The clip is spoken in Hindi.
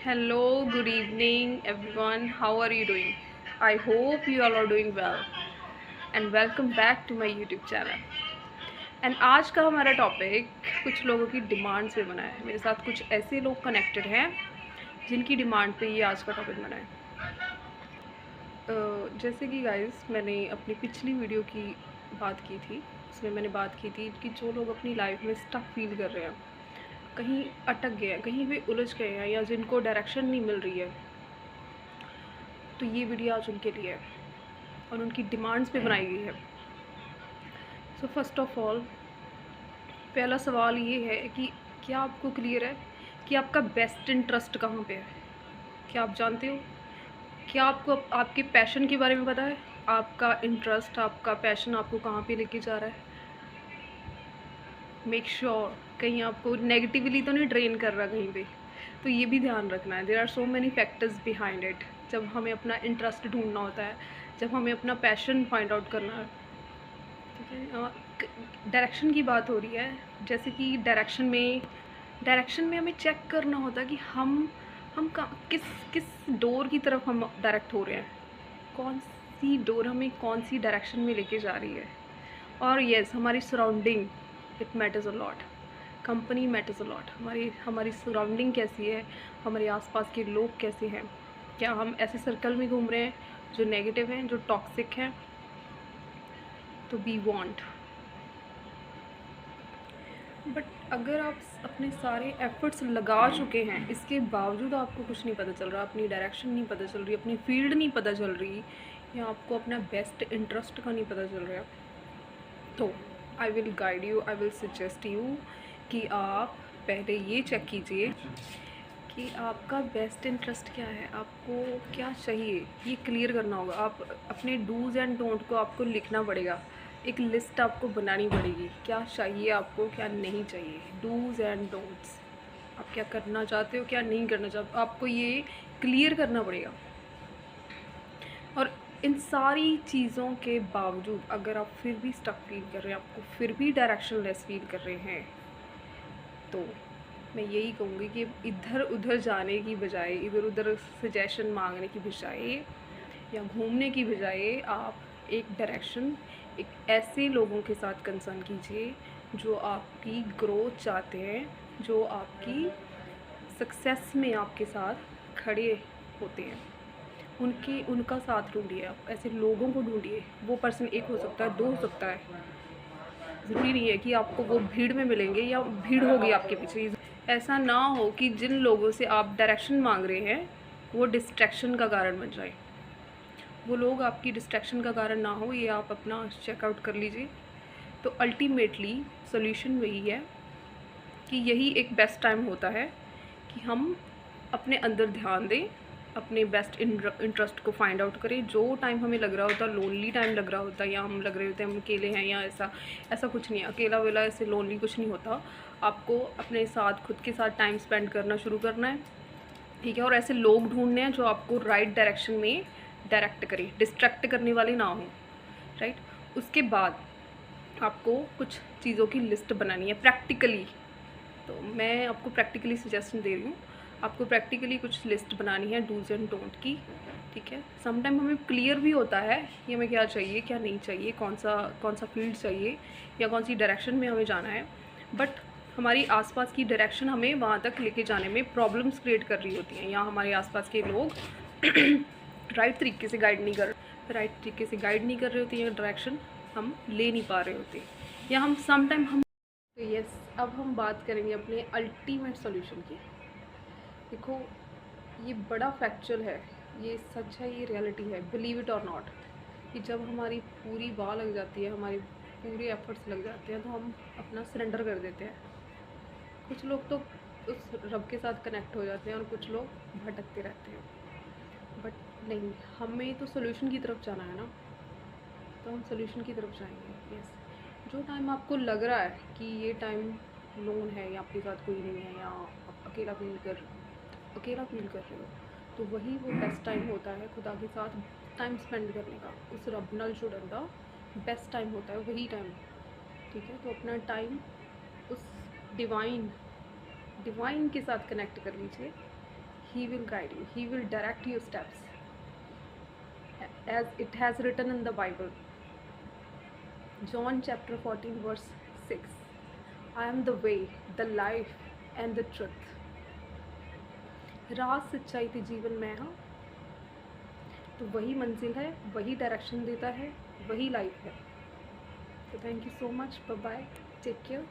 Hello, good evening, everyone. How are you doing? I hope you all are doing well. And welcome back to my YouTube channel. And आज का हमारा टॉपिक कुछ लोगों की डिमांड पे बना है। मेरे साथ कुछ ऐसे लोग कनेक्टेड हैं जिनकी डिमांड पे ये आज का टॉपिक बना है। जैसे कि गाइस, मैंने अपनी पिछली वीडियो की बात की थी। उसमें मैंने बात की थी कि जो लोग अपनी लाइफ में स्टक फील कर रहे हैं, कहीं अटक गए हैं, कहीं भी उलझ गए हैं, या जिनको डायरेक्शन नहीं मिल रही है, तो ये वीडियो आज उनके लिए है और उनकी डिमांड्स पे बनाई गई है। सो फर्स्ट ऑफ ऑल, पहला सवाल ये है कि क्या आपको क्लियर है कि आपका बेस्ट इंटरेस्ट कहाँ पे है? क्या आप जानते हो? क्या आपको आपके पैशन के बारे में पता है? आपका इंटरेस्ट, आपका पैशन आपको कहाँ पे लेके जा रहा है? मेक श्योर कहीं आपको नेगेटिवली तो नहीं ड्रेन कर रहा कहीं पे। तो ये भी ध्यान रखना है। There are so many factors behind it. जब हमें अपना इंटरेस्ट ढूंढना होता है, जब हमें अपना पैशन फाइंड आउट करना है, ठीक है। डायरेक्शन की बात हो रही है, जैसे कि डायरेक्शन में हमें चेक करना होता है कि हम किस किस डोर की तरफ हम डायरेक्ट हो रहे हैं, कौन सी डोर हमें कौन सी डायरेक्शन में लेके जा रही है। और यस, हमारी surrounding it matters a lot. Company matters a lot. हमारी सराउंडिंग कैसी है, हमारे आसपास के लोग कैसे हैं, क्या हम ऐसे सर्कल में घूम रहे हैं जो नेगेटिव हैं, जो टॉक्सिक हैं। तो वी वांट, बट अगर आप अपने सारे एफर्ट्स लगा चुके हैं, इसके बावजूद आपको कुछ नहीं पता चल रहा, अपनी डायरेक्शन नहीं पता चल रही, अपनी फील्ड नहीं पता चल रही, या आपको अपना बेस्ट इंटरेस्ट का नहीं पता चल रहा, तो I will guide you, I will suggest you कि आप पहले ये चेक कीजिए कि आपका बेस्ट इंटरेस्ट क्या है, आपको क्या चाहिए, ये क्लियर करना होगा। आप अपने डूज़ एंड डोंट को आपको लिखना पड़ेगा, एक लिस्ट आपको बनानी पड़ेगी, क्या चाहिए आपको, क्या नहीं चाहिए। डूज़ एंड डोंट्स, आप क्या करना चाहते हो, क्या नहीं करना चाहते, आपको ये क्लियर करना पड़ेगा। और इन सारी चीज़ों के बावजूद अगर आप फिर भी स्टक फील कर रहे हैं, आपको फिर भी डायरेक्शन लेस फील कर रहे हैं, तो मैं यही कहूँगी कि इधर उधर जाने की बजाय, इधर उधर सजेशन मांगने की बजाय, या घूमने की बजाय, आप एक डायरेक्शन, एक ऐसे लोगों के साथ कंसर्न कीजिए जो आपकी ग्रोथ चाहते हैं, जो आपकी सक्सेस में आपके साथ खड़े होते हैं। उनका साथ ढूंढिए, आप ऐसे लोगों को ढूंढिए। वो पर्सन एक हो सकता है, दो हो सकता है, ज़रूरी नहीं है कि आपको वो भीड़ में मिलेंगे या भीड़ होगी आपके पीछे। ऐसा ना हो कि जिन लोगों से आप डायरेक्शन मांग रहे हैं वो डिस्ट्रैक्शन का कारण बन जाए, वो लोग आपकी डिस्ट्रैक्शन का कारण ना हो, ये आप अपना चेकआउट कर लीजिए। तो अल्टीमेटली सोल्यूशन वही है कि यही एक बेस्ट टाइम होता है कि हम अपने अंदर ध्यान दें, अपने बेस्ट इंटरेस्ट को फाइंड आउट करें। जो टाइम हमें लग रहा होता है, लोनली टाइम लग रहा होता है, या हम लग रहे होते हैं हम अकेले हैं, या ऐसा कुछ नहीं है। अकेला वेला ऐसे लोनली कुछ नहीं होता। आपको अपने साथ, खुद के साथ टाइम स्पेंड करना शुरू करना है, ठीक है। और ऐसे लोग ढूंढने हैं जो आपको राइट डायरेक्शन में डायरेक्ट करें, डिस्ट्रैक्ट करने वाले ना हों, राइट। उसके बाद आपको कुछ चीज़ों की लिस्ट बनानी है प्रैक्टिकली। तो मैं आपको प्रैक्टिकली सजेशन दे रही हूँ, आपको प्रैक्टिकली कुछ लिस्ट बनानी है डूज़ एंड डोंट की, ठीक है। समटाइम हमें क्लियर भी होता है कि हमें क्या चाहिए, क्या नहीं चाहिए, कौन सा फील्ड चाहिए, या कौन सी डायरेक्शन में हमें जाना है, बट हमारी आसपास की डायरेक्शन हमें वहाँ तक लेके जाने में प्रॉब्लम्स क्रिएट कर रही होती हैं, या हमारे आसपास के लोग राइट तरीके से गाइड नहीं कर रहे होते हैं, डायरेक्शन हम ले नहीं पा रहे होते, या हम समटाइम हम। तो यस, अब हम बात करेंगे अपने अल्टीमेट सॉल्यूशन की। देखो, ये बड़ा फैक्चुअल है, ये सच है, ये रियलिटी है, बिलीव इट और नॉट, कि जब हमारी पूरी वाह लग जाती है, हमारे पूरे एफर्ट्स लग जाते हैं, तो हम अपना सरेंडर कर देते हैं। कुछ लोग तो उस रब के साथ कनेक्ट हो जाते हैं और कुछ लोग भटकते रहते हैं, बट नहीं, हमें तो सोल्यूशन की तरफ जाना है ना, तो हम सोल्यूशन की तरफ जाएंगे। यस, जो टाइम आपको लग रहा है कि ये टाइम लोन है, या आपके साथ कोई नहीं है, या आप अकेला फील कर रहे हो, तो वही वो बेस्ट टाइम होता है खुदा के साथ टाइम स्पेंड करने का। उस रब नाल जुड़न का बेस्ट टाइम होता है वही टाइम, ठीक है। तो अपना टाइम उस डिवाइन के साथ कनेक्ट कर लीजिए। He will guide you, He will direct your steps, as it has written in the Bible. John chapter 14 verse 6. I am the way, the life and the truth. राह सच्चाई थी जीवन में हाँ, तो वही मंजिल है, वही डायरेक्शन देता है, वही लाइफ है. तो thank you so much. Bye bye. Take care.